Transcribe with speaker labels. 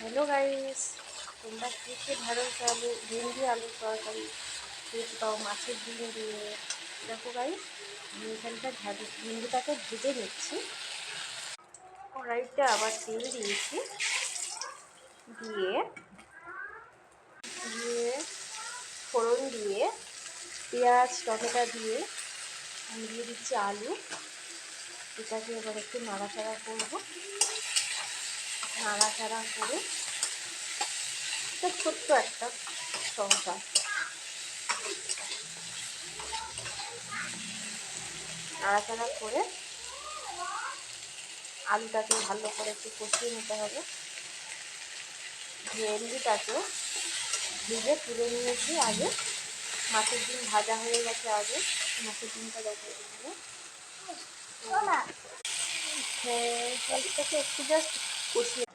Speaker 1: Hello guys, তোমরা কে কে ঢেঁড়স আলু ভেন্ডি আলুর তরকারি খেতে পাও মাছের ডিম দিয়ে? দেখো গাইস, আমি এখানটা ভেন্ডিটাকে ভেজে নিচ্ছি। কড়াইতে আবার তেল দিয়েছি, দিয়ে দিয়ে ফোড়ন দিয়ে পেঁয়াজ টমেটো দিয়ে আমি দিয়ে দিচ্ছি আলু। এটাকে এবার একটু নাড়াচাড়া করবো। নাড়াচাড়া করে এটা ছোট্ট একটা সংসার নাড়াচাড়া করে আলুটাকে ভালো করে একটু কষিয়ে নিতে হবে। ভেন্ডিটাকে ভেজে তুলে নিয়েছি আগে, মাছের ডিম ভাজা হয়ে গেছে আগে। মাছের ডিমটা দেখে দিলে ভেন্ডিটাকে একটু জাস্ট কষিয়ে